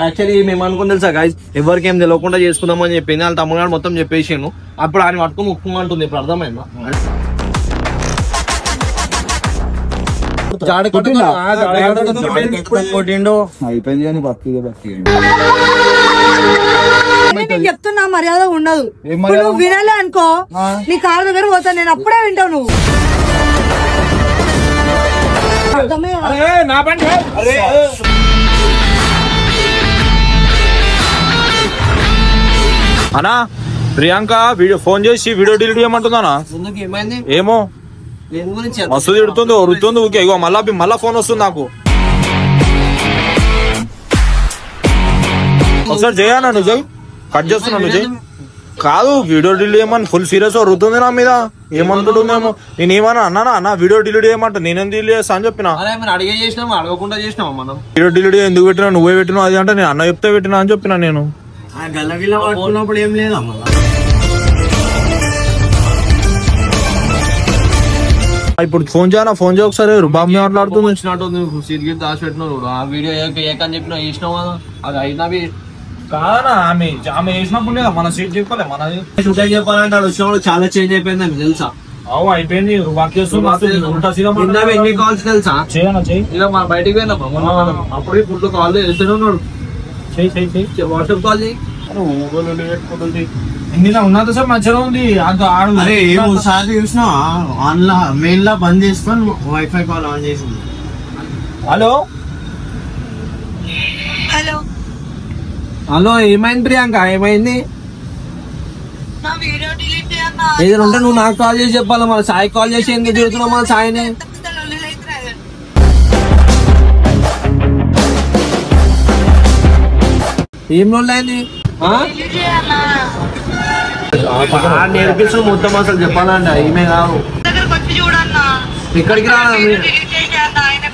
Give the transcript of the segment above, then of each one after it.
Actually మేము అనుకుని తెలుసా గైస్ ఎవరికేం తెలియకుండా చేసుకుందామని చెప్పింది వాళ్ళ తమ్ముడు మొత్తం చెప్పేసాను. అప్పుడు ఆయన పట్టుకుని ఉక్కుమంటుంది. ఇప్పుడు అర్థమైందా? చెప్తున్నా మర్యాద ఉండదు. నువ్వు వినాలి అనుకో నీ కారు దగ్గర పోతా నేను అప్పుడే వింటావు. నువ్వు అన్నా ప్రియాంక వీడియో ఫోన్ చేసి వీడియో డిలీట్ చేయమంటుందా? ఏమో మస్తు తిడుతుంది వరుతుంది. ఓకే ఇగో మళ్ళా ఫోన్ వస్తుంది నాకు. ఒకసారి చేయనా నువ్వు చేయి. కట్ చేస్తున్నా నువ్వు చేయి. కాదు వీడియో డిలీట్ చేయమని ఫుల్ సీరియస్ వరుతుంది నా మీద. ఏమనుకుంటుందేమో నేను ఏమన్నా అన్నానా అన్న వీడియో డిలీట్ చేయమంట నేనేం డిలీట్ చేస్తా అని చెప్పిన. అడిగే చేసినాము అడగకుండా చేసినాము మనం. వీడియో డిలీట్ ఎందుకు పెట్టినా నువ్వే పెట్టినావు అది అంటే నేను అన్న చెప్తే పెట్టినా అని చెప్పిన. నేను ఏం లేదా ఇప్పుడు ఫోన్ చేయనా? ఫోన్ చేయ ఒకసారి. రుబాబ్ మాట్లాడుతుంది వచ్చినట్టుంది. సీట్ గిట్ దాచి పెట్టినావు. ఆ వీడియో ఏకని చెప్పినా చేసినావు కదా. అది అయినవి కాదనా ఆమె వేసినప్పుడు లేదా మన సీట్ చెప్పాలి. మనది చెప్పాలంటే అది వచ్చినప్పుడు చాలా చేంజ్ అయిపోయింది మీకు తెలుసా? అవు అయిపోయింది. ఎన్ని కాల్స్ తెలుసా? ఇలా మనం బయటికి పోయినాం అప్పుడే ఫుల్ కాల్ వెళ్తూనే ఉన్నాడు. వాట్సాప్ కాల్ చేయి. ఉన్నది సార్ మంచిగా ఉంది. ఒకసారి చూసినా ఆన్లా మెయిన్ లా బంద్ చేసుకొని వైఫై కాల్ ఆన్ చేసింది. హలో హలో హలో ఏమైంది ప్రియాంక? ఏమైంది? ఏదైనా ఉంటే నువ్వు నాకు కాల్ చేసి చెప్పాలి. మన సాయి కాల్ చేసి ఎందుకు తిరుగుతున్నావు? మన సాయిని ఏం రోజులు అయింది నేర్పిస్తు మొత్తం అసలు చెప్పాలండి. ఈమె కాదు ఇక్కడికి రా.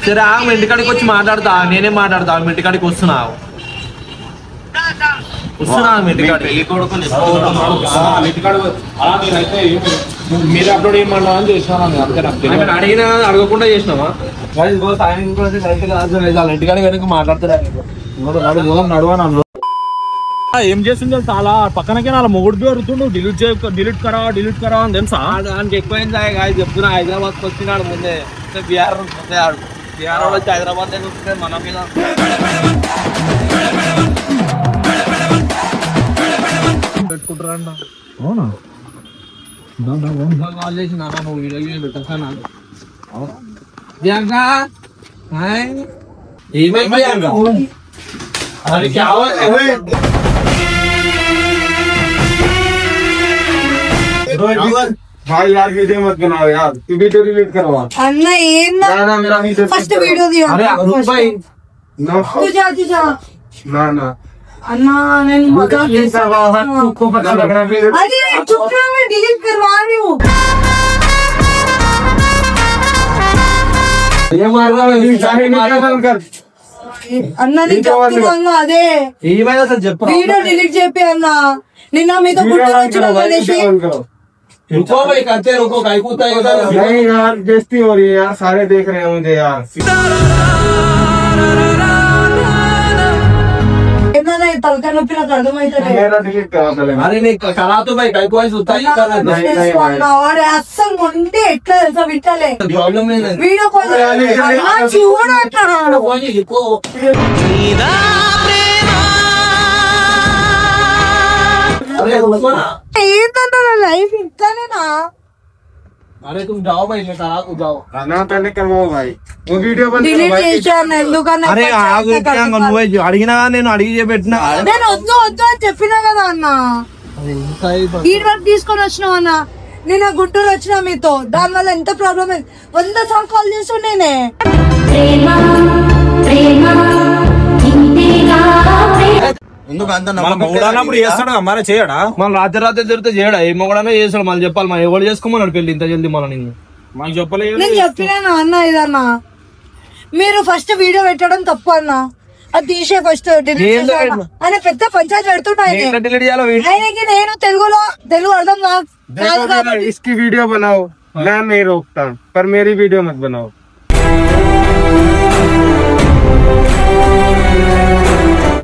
సరే ఆమె ఇంటికాడికి వచ్చి మాట్లాడతా. నేనే మాట్లాడతా. ఆమె ఇంటికాడికి వస్తున్నావు మీరు అప్లోడ్ చేయమన్నా అని చేసినా అడిగినా అడగకుండా చేసినావా? ఇంటికాడికి కనుక మాట్లాడతారా? ఏం చేస్తుంది చాలా పక్కనకే నా మొగుడు దొరుకుతుండు. డిలీట్ కరా అని తెలుసా? దానికి ఎక్కువైంది చెప్తున్నా. హైదరాబాద్ వచ్చినాడు ముందే. బీహార్ బీహార్ వచ్చి హైదరాబాద్ వస్తుంది మన మీద. పెట్టుకుంటారా? అవునా? కాల్ చేసిన నువ్వు వీడియో పెట్టా. भाई यार वीडियो मत बनाओ यार. वीडियो डिलीट करवा. अन्ना ये ना मेरा वीडियो फर्स्ट वीडियो दिया. अरे अरुण भाई तुझा ना ना अन्ना नहीं मजा करवा है. तुमको पता लगना वीडियो. अरे चुप रहो मैं डिलीट करवा रही हूँ. ये मार रहा है सारे निकाल कर. अन्ना नहीं చెప్తున్నా అదే ఏమైనా అసలు చెప్పు. వీడియో డిలీట్ చేపి అన్నా. నిన్న మీతో గుర్తు వచ్చిన గణేష్. रुको भाई करते रुको गाय कूदता है उधर. नहीं यार बेइज्जती हो रही है यार. सारे देख रहे हैं मुझे यार. तलका नొప్పి నాకు అర్థమైతలేదు. मेरा डिलीट करा दे. अरे नहीं करा तो भाई गाय को सुता ही कर. और అస్సలు ఉంటే ఎట్లా తెలుసా వింటలే. प्रॉब्लम है వీడియో కాల్ ఆ చివడ అంటాడు. పోయి లికో నీదా ప్రేమ. अरे रुको ना. ఏంటంటే లైఫ్ ఇట్లానేనా? अरे तुम जाओ भाई मैं करा तू जाओ. ना पहले करवाओ भाई वो वीडियो बंद करो. डिलीट చేశాను ఎందుకన్నా? अरे ఆగు ప్రియాంక నువ్వే అడిగినా నేను అడిగి పెట్టినా. నేను వద్దు అని చెప్పినా కదా అన్న. ఈ వర్క్ తీసుకొని వచ్చినావు అన్న. నేను గుంటూరు వచ్చినా మీతో. దాని వల్ల ఎంత ప్రాబ్లం అయింది. 100 సార్లు కాల్ చేస్తూ నేనే చేస్తాడు మరి చేయడా? మనం రాత్రి తిరిగితే చేయడా? ఏమో కూడా చేస్తాడు. మనం చెప్పాలి. మనం ఎవరు చేసుకోమన్నాడు పెళ్లి ఇంత జల్దీ మన నిన్ను మాకు చెప్పలేదు. నేను చెప్పినా అన్న ఇదన్నా. మీరు ఫస్ట్ వీడియో పెట్టడం తప్పు అన్న. అది తీసే ఫస్ట్ ఆయన పెద్ద పంచాయతీ పెడుతున్నాయి ఆయనకి నేను తెలుగు అర్థం కాదు इसकी वीडियो बनाओ मैं नहीं रोकता पर मेरी वीडियो मत बनाओ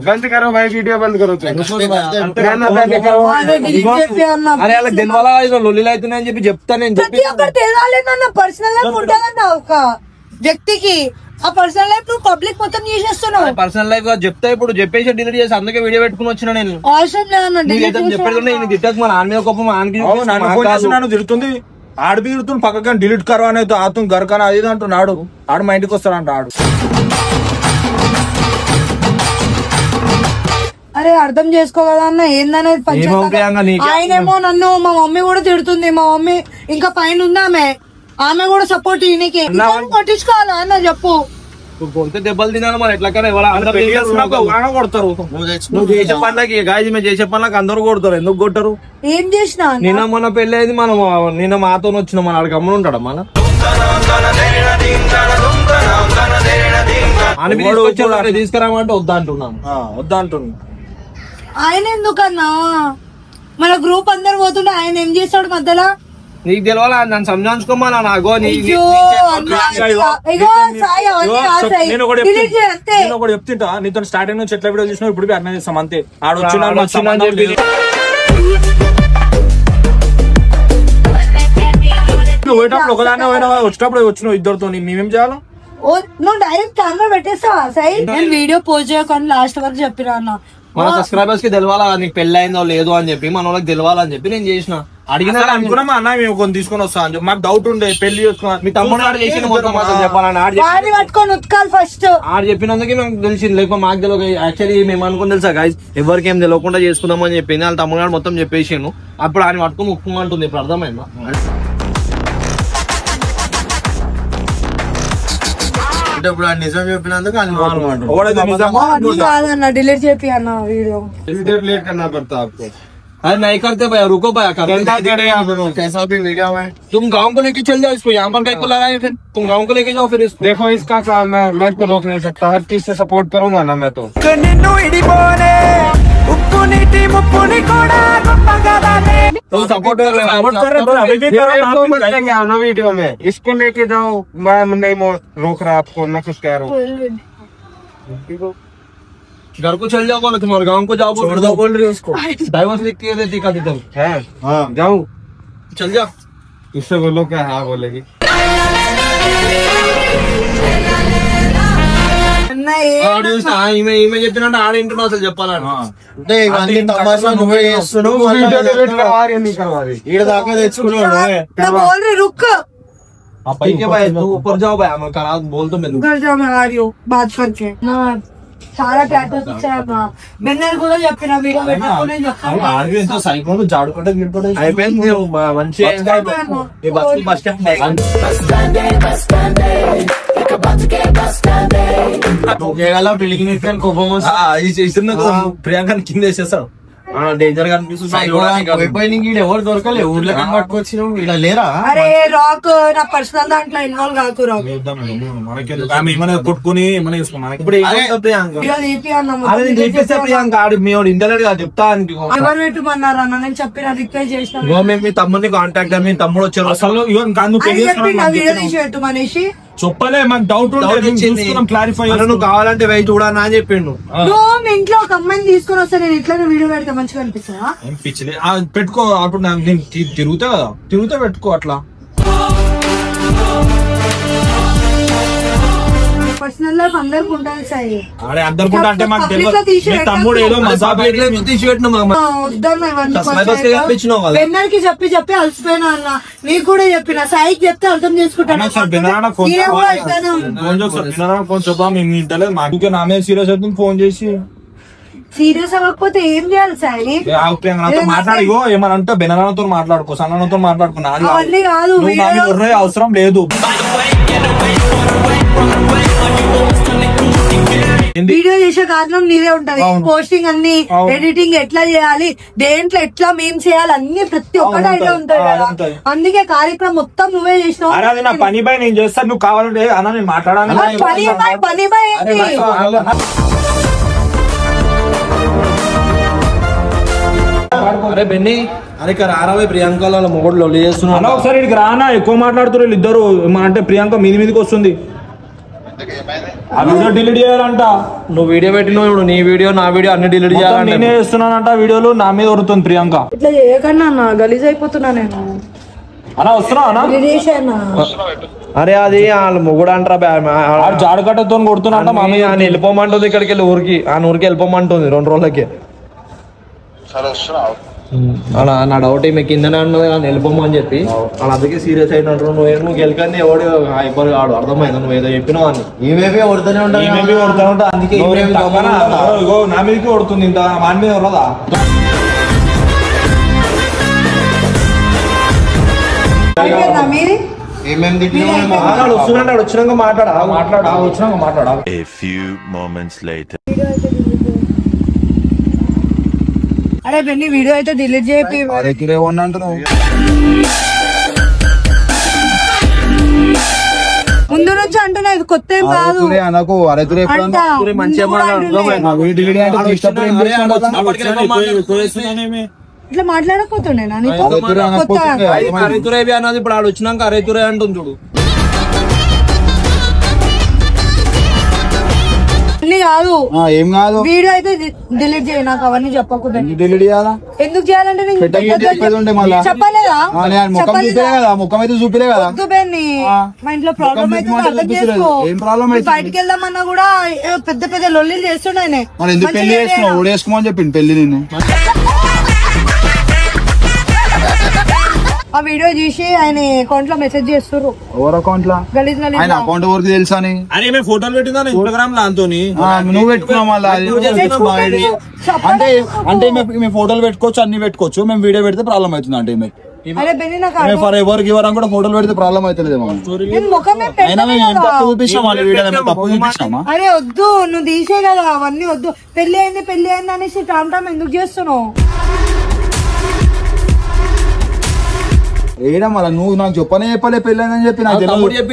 बंद करो भाई वीडियो बंद करो అరే అలా తెలవాలా లొల్లిలు అవుతున్నాయని చెప్పి చెప్తా నేను ప్రతి ఒక్కరు తెలియాలేదన్న పర్సనల్ లైఫ్ ఉంటుందన్న ఒక వ్యక్తికి ఆ పర్సనల్ లైఫ్ నువ్వు పబ్లిక్ మొత్తం చేసేస్తున్నావు పర్సనల్ లైఫ్ గా చెప్తా ఇప్పుడు చెప్పేసి డిలీట్ చేసి అందుకే వీడియో పెట్టుకుని వచ్చిన నేను అవసరం లేదన్న చెప్పేది తిట్టకు మన ఆన్ మీద కోపం నన్ను తిరుగుతుంది ఆడు తిరుగుతుంది పక్కన డిలీట్ కరో అనేది ఆతం గరకన అది అంటున్నాడు ఆడు మా ఇంటికి వస్తాడంట ఆడు అరే అర్థం చేసుకోగల అన్న ఏందనేది పంచాయతీ ఆయనేమో నన్ను మా మమ్మీ కూడా తిడుతుంది మా మమ్మీ ఇంకా పైన ఉందామె ఆమె కూడా సపోర్ట్ ఈయనకి పట్టించుకోవాలా అన్న చెప్పు కొంత దెబ్బలు తిన్నాను మరి ఎట్లా కొడతారు నువ్వు చేసే పనులకి గాయజీ మేము చేసే పనులకి అందరూ కొడతారు ఎందుకు కొట్టరు ఏం చేసినా నిన్న మొన్న పెళ్లి అయింది మనం నిన్న మాతో వచ్చిన మన ఆడికి అమ్ముడు ఉంటాడు మన తీసుకురామంటే వద్దా అంటున్నాను వద్దా అంటున్నాను ఆయన ఎందుకన్నా మన గ్రూప్ అందరు పోతుంటే ఆయన ఏం చేస్తాడు మధ్యలో నీకు తెలవాలా నన్ను సంజాయించుకోమా నాగో చెప్తుంటా నీతో స్టార్టింగ్ నుంచి ఎట్లా వీడియో చూసినా ఇప్పుడు అర్థం చేస్తాం అంతే ఆడు పోయేటప్పుడు ఒకదానే వచ్చేటప్పుడు వచ్చినావు ఇద్దరితో మేమేం చేయాలి నువ్వు డైరెక్ట్ కెమెరా పెట్టేస్తావా సైడ్ నేను వీడియో పోస్ట్ చేయకుండా లాస్ట్ వరకు చెప్పినా అన్న మన సబ్స్క్రైబర్స్ కి తెలవాలా నీకు పెళ్లి అయిందో లేదో అని చెప్పి మన వాళ్ళకి తెలవాలని చెప్పి నేను చేసిన అడిగినా అనుకున్నా అన్న మేము కొన్ని తీసుకొని వస్తా అని చెప్పి మాకు డౌట్ ఉండే పెళ్లి చేసుకున్నా మీ తమ్ముడు చేసిన మొత్తం చెప్పాలని పట్టుకొని ఉతకాలి ఫస్ట్ ఆడు చెప్పినందుకే మేము తెలిసింది లేకపోతే మాకు తెలియదు యాక్చువల్లీ మేము అనుకుని తెలుసా గైస్ ఎవరికి ఏం తెలియకుండా చేసుకుందామని చెప్పింది వాళ్ళ తమ్ముడు మొత్తం చెప్పేసాను అప్పుడు ఆయన పట్టుకుని ఉప్పుమంటుంది ఇప్పుడు అర్థమైందా ఇప్పుడు నిజం చెప్పినందుకు డిలీట్ చేపి అన్న వీడియో डिलीट करना पड़ता आपको अरे नहीं करते भैया रुको भैया कैसा भी वीडियो है तुम गाँव को लेके चल जाओ इसको यहाँ पर कहीं को लगाए फिर तुम गाँव को लेके जाओ फिर इसको देखो इसका काम है मैं तो रोक नहीं सकता हर चीज से सपोर्ट करूंगा ना मैं तो सपोर्ट ना वीडियो में इसको लेके जाओ मैं नहीं रोक रहा आपको मैं कुछ कह रहा हूँ घर को चल जाओ बोलो तुम्हारे गाँव को जाओ छोड़ दो बोल रही उसको डाइवर्स लिख के देती का देता है हाँ जाऊँ चल जा इससे बोलो क्या हाँ बोलेगी ఈమె చెప్పినట్టు ఆడింటున్నావు అసలు చెప్పాలని దాకా తెచ్చుకున్నాడు ऊपर जाओ भाई हमें करा बोल तो मैं घर जाओ मैं आ रही हूँ बात करके ना చాలా ట్యాటూస్ ఇచ్చాయమ్మా బెన్నర్ కూడా చెప్పిన వీడియో పెట్టుకునే చెప్తాను సైకిల్ జాడు కూడా అయిపోయింది మంచి బస్ స్టాండ్ కోపం ప్రియాంక కింద వేసేస్తాడు డేంజర్ గా అనిపిస్తుంది ఎవరు దొరకలే ఊర్లో పట్టుకొచ్చినావు ఇలా లేరా అరే రాక్ నా పర్సనల్ దాంట్లో ఇన్వాల్వ్ కాకు రాక్ కొట్టుకుని ఇప్పుడు ప్రియాంక ఆడు మీ ఇంటర్నెట్ గా చెప్తా ఎవరు పెట్టుమన్నారు అన్న నేను చెప్పిన రిక్వెస్ట్ చేసిన మేము మీ తమ్ముడిని కాంటాక్ట్ మీ తమ్ముడు వచ్చారు అసలు పెట్టు మనిషి చెప్పలే మాకు డౌట్ క్లారిఫై నువ్వు కావాలంటే వెయ్యి చూడనా అని చెప్పిండు నువ్వు ఇంట్లో ఒక అమ్మాయిని తీసుకొని వస్తే నేను ఇట్లా వీడియో పెడితే మంచిగా అనిపిస్తా పెట్టుకో అప్పుడు నేను తిరుగుతా కదా తిరుగుతా పెట్టుకో అట్లా పర్సనల్ లైఫ్ అందరికి ఉంటుంది సాయి అరే అందరికి అంటే మాకు తమ్ముడు ఏదో బెన్నర్కి చెప్పి అలసిపోయినా అన్న నీకు కూడా చెప్పిన సాయికి చెప్తే అర్థం చేసుకుంటాను మాకు నా మీద సీరియస్ అవుతుంది ఫోన్ చేసి సీరియస్ అవ్వకపోతే ఏం చేయాలి సాయి మాట్లాడిగో ఏమన్నా అంటే బెనరాతో మాట్లాడుకో సన్నతో మాట్లాడుకున్నా అవన్నీ కాదు అవసరం లేదు వీడియో చేసే కారణం నీదే ఉంటది పోస్టింగ్ అన్ని ఎడిటింగ్ ఎట్లా చేయాలి దేంట్లో ఎట్లా మేం చేయాలి అన్ని ప్రతి ఒక్కటి ఐడియా ఉంటది కదా అందుకే కార్యక్రమం మొత్తం నువ్వే చేసినావు అది నా పని బై నేను చేస్తాను నువ్వు కావాలంటే అన్న నేను మాట్లాడాలి పని బై అరే బెన్ని అరే రారాబాయ్ ప్రియాంక వాళ్ళ మొగుడు లొల్లి చేస్తున్నాడు అన్న ఒకసారి ఇక్కడికి రానా, ఎక్కువ మాట్లాడుతున్నారు ఇద్దరు. అంటే ప్రియాంక మీదికి వస్తుంది, ఆ వీడియో డిలీట్ చేయాలంట. నువ్వు వీడియో పెట్టినావు, నీ వీడియో నా వీడియో అన్ని డిలీట్ చేయాలంటే నేనే చేస్తున్నానంట. వీడియోలు నా మీద వరుతుంది ప్రియాంక. ఇట్లా చేయకుండా అన్న గలీజ్ అయిపోతున్నా నేను. అన్న వస్తున్నా అన్న. అరే అది వాళ్ళ మొగుడు అంటారా జాడకట్టతో కొడుతున్నా. మమ్మీ ఆయన వెళ్ళిపోమంటుంది, ఇక్కడికి వెళ్ళి ఊరికి వెళ్ళిపోమంటుంది 2 రోజులకి. అలా నా డౌట్ ఈమె కిందనే అన్నది కానీ వెళ్ళిపోమని చెప్పి వాళ్ళు అందుకే సీరియస్ అయినట్టు. నువ్వు గెలికని ఎవడు హైపర్ ఆడు అర్థమైందా? నువ్వు ఏదో చెప్పినావు అని ఈమె కొడుతూనే ఉంటా. అందుకే నా మీదకి కొడుతుంది, ఇంత వాడి మీద వరదా? వస్తున్నాడు, వచ్చినాక మాట్లాడా. A few moments later. అరే బెన్ని వీడియో అయితే డిలీట్ చేయి. ముందు నుంచి అంటున్నా, ఇది కొత్త ఏం కాదు. ఇట్లా మాట్లాడకపోతుండే అన్నది. ఇప్పుడు ఆడు వచ్చినాక అరేతురే అంటుంది చూడు. కాదు ఏం కాదు, వీడియో అయితే డిలీట్ చేయి. నాకు అవన్నీ చెప్పకుండా డిలీట్ చేయాలా? ఎందుకు చేయాలంటే చెప్పలేదా? ముఖం అయితే చూపిలే కదా. మా ఇంట్లో ప్రాబ్లం అయితే అర్థం చేసుకో. బయటకి వెళ్దామన్నా కూడా పెద్ద పెద్ద లొల్లీలు చేస్తున్నాయి. ఎందుకు పెళ్లి చేసుకున్నావు? ఓడేసుకోమని చెప్పింది పెళ్లి నిన్ను. ఆ వీడియో చూసి ఆయన అకౌంట్ లో మెసేజ్ చేస్తారు. ఎవరు అకౌంట్ లో? గలీజ్ గలీజ్ ఆయన అకౌంట్ వరకు తెలుసా? అరే మేము ఫోటోలు పెట్టిందా ఇన్స్టాగ్రామ్ లో అంతోని? నువ్వు పెట్టుకున్నావు మళ్ళీ. అంటే మేము ఫోటోలు పెట్టుకోవచ్చు, అన్ని పెట్టుకోవచ్చు. మేము వీడియో పెడితే ప్రాబ్లం అవుతుంది అంటే ఫర్ ఎవర్ గివర్ అని కూడా ఫోటోలు పెడితే ప్రాబ్లం అవుతుంది. తప్పు చూపించామా? అరే వద్దు, నువ్వు తీసే కదా అవన్నీ వద్దు. పెళ్లి అయింది అనేసి టామ్ ఎందుకు చేస్తున్నావు? ఏడా మళ్ళీ నువ్వు నాకు చెప్పనే చెప్పలే పెళ్ళని చెప్పి. నాకు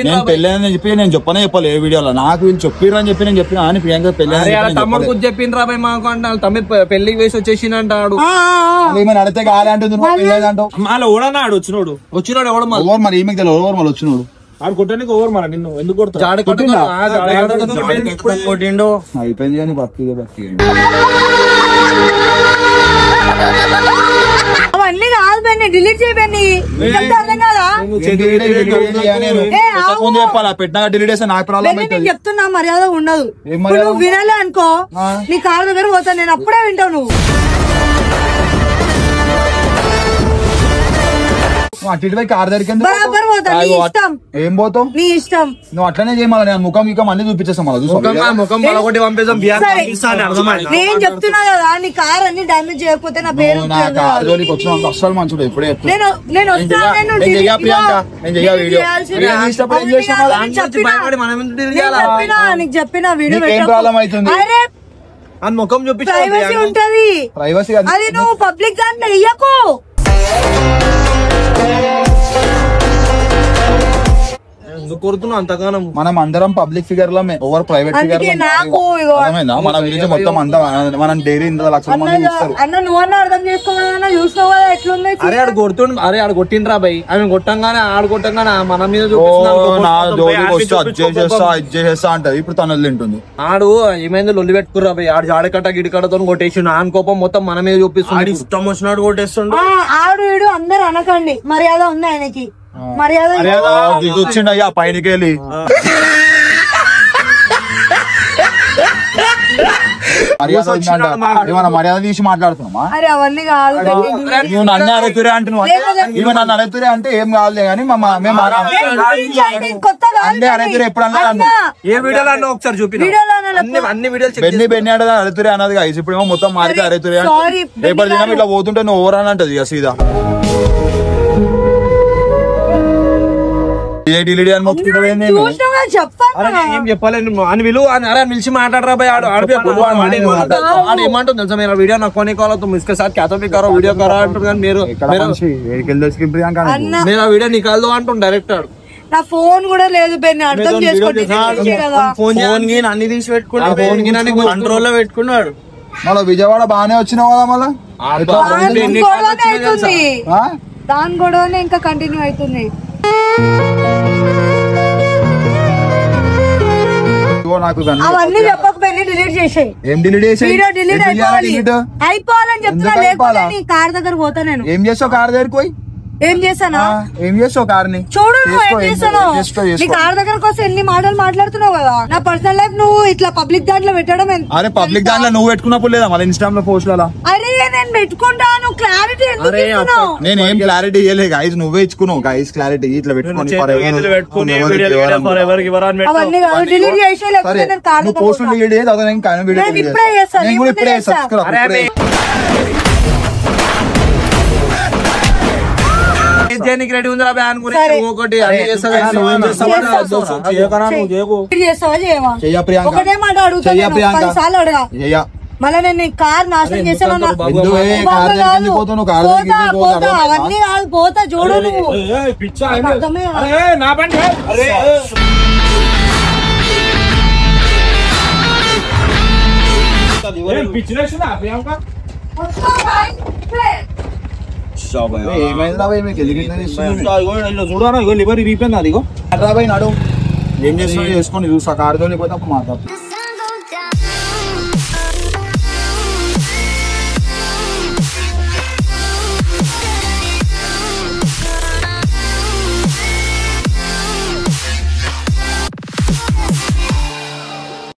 నేను పెళ్ళని చెప్పి నేను చెప్పనే చెప్పలే ఏ వీడియోలో. నాకు వీళ్ళు చెప్పిర్రు అని చెప్పి నేను చెప్పిన అని ప్రియాంక పెళ్ళి తమ్ముడు చెప్పిన రాబాయ్ మాకు అంటే తమ్ముడు పెళ్లికి వేసి వచ్చేసిందంటాడు. ఏమైనా అడితే కాలే అంటే పెళ్ళంటావు. మళ్ళీ ఓడన్నాడు వచ్చినోడు ఎవరు మరి ఈమెకి తెలియదు ఎవరు మళ్ళీ వచ్చినోడు. ఆడు కొట్టడానికి ఓవర్ మన నిన్ను ఎందుకు కొడతాడు? అయిపోయింది కానీ బతికి అవన్నీ కాదు బెన్ని, డిలీట్ చేయబెన్ని. చెప్పాలా పెట్టినా డిలీట్ చేస్తే నాకు ప్రాబ్లం అవుతుంది. చెప్తున్నా మర్యాద ఉండదు. నువ్వు వినాలే అనుకో, నీ కారు దగ్గర పోతాను నేను, అప్పుడే వింటావు నువ్వు. అటు ఇటువై కార్ దగ్గరికి బరాబర్ పోతా, నీ ఇష్టం. ఏం పోతావు? నీ ఇష్టం. నువ్వు అట్లనే చేయమని నేను ముఖం ఇక అన్ని చూపించేస్తాం. నేను చెప్తున్నా కదా, నీ కార్ అన్ని డామేజ్ చేయకపోతే నా పేరు అసలు మంచుడు ఎప్పుడే నేను నీకు చెప్పిన వీడియో ప్రాబ్లం అవుతుంది. ముఖం చూపి ప్రైవసీ ఉంటది. ప్రైవసీ అది నువ్వు పబ్లిక్ దాంట్లో ఇయ్యకు. అంతగానం మనం అందరం పబ్లిక్ ఫిగర్ లో ఓవర్ ప్రైవేట్ ఫిగర్ మన గురించి మొత్తం అంతా మనం డైరీ 100 లక్షల మంది చూస్తారు. అన్న నువ్వన్నా అర్థం చేసుకోవాలన్నా చూసినావు కదా ఎట్లుంది. అరే ఆడు కొడుతుండు, అరే ఆడు కొట్టిండ్రా భయ్. ఆమె కొట్టంగానే ఆడు కొట్టంగానే మన మీద చేస్తా అంటది. ఇప్పుడు తన తింటుంది. ఆడు ఏమైంది లొల్లి పెట్టుకురా భయ్. ఆడు జాడకట్ట గిడికట్టతో కొట్టేసిండు. ఆన్ కోపం మొత్తం మన మీద చూపిస్తుంది. ఇష్టం వచ్చినాడు కొట్టేస్తుండు. ఆడు వీడు అందరు అనకండి, మర్యాద ఉంది ఆయనకి. మర్యాద వచ్చిండయ్యా పైనకి వెళ్ళి ఏమన్నా మర్యాద తీసి మాట్లాడుతున్నామా? అరే అవన్నీ కాదు. నువ్వు నన్ను అడుగుతురే అంటున్నావు. ఇవి నన్ను అడుగుతురే అంటే ఏం కాదులే కానీ అన్నీ అడుగుతురే ఎప్పుడన్నా ఏ వీడియోలో అన్న ఒకసారి చూపి అన్ని వీడియోలు బెన్ని బెన్ని అంటే అడుగుతురే అన్నది కాదు. ఇప్పుడు ఏమో మొత్తం మారితే అడుగుతురే రేపటి దినం ఇట్లా పోతుంటే నువ్వు ఓవర్ అని అంటది ఇక సీదా. చెప్పలేదు అని విలువ అని పిలిచి మాట్లాడరా భయ్. ఏమంటుంది తెలుసా మీరు వీడియో నాకు కొనే కావాలి మిస్కే సార్ క్యాతో వీడియో కరా అంటారు కానీ మీరు ఆ వీడియో నికాల్దో అంటుంది డైరెక్ట్. నా ఫోన్ కూడా లేదు బెన్ని, అర్థం చేసుకోండి. ఫోన్ అన్ని తీసి పెట్టుకున్నాడు, ఫోన్ కంట్రోల్ లో పెట్టుకున్నాడు. మళ్ళీ విజయవాడ బాగానే వచ్చినావు కదా మళ్ళీ. దాని గొడవనే అవుతుంది, దాని గొడవనే ఇంకా కంటిన్యూ అవుతుంది. అవన్నీ చెప్పకపోయి డిలీట్ చేసేయి. వీడియో డిలీట్ అయిపోవాలని చెప్తున్నా, లేకపోతే నీ కార్ దగ్గర పోతా నేను. ఏం చేస్తావు కార్ దగ్గరికి పోయి? ఏం చేశానా? ఏం చేస్తావు కార్ని? చూడు నువ్వు ఏం చేస్తాను. నీ కార్ దగ్గరకు వస్తే ఎన్ని మాటలు మాట్లాడుతున్నావు కదా. నా పర్సనల్ లైఫ్ నువ్వు ఇట్లా పబ్లిక్ దాంట్లో పెట్టడం. అరే పబ్లిక్ దాంట్లో నువ్వు పెట్టుకున్నప్పుడు లేదా మళ్ళీ ఇన్స్టాగ్రామ్ లో పోస్ట్ అలా? అరే నేను పెట్టుకుంటాను, క్లారిటీ ఎందుకు ఇస్తున్నావు? నేను ఏం క్లారిటీ ఇవ్వలేదు గైస్, నువ్వే ఇచ్చుకున్నావు గైస్ క్లారిటీ. ఇట్లా పెట్టుకొని అవన్నీ డిలీట్ చేసే, లేకపోతే నేను కార్ పోస్ట్ డిలీట్ చేసి అదే ఇప్పుడే చేస్తాను. రెడీ ఉందా బ్యాన్ ఒకటి ఒకటే మాట అడుగుతా, మళ్ళీ నేను కార్ నాశనం చేశాను. అవన్నీ కాదు, పోతా చూడు నువ్వు. చూడరా లివర్ ఇరిగిపోయింది. అదిగో నడు ఏం చేస్తున్నా చేసుకోండి, చూసా కారుతో పోతే మాట్లాడు.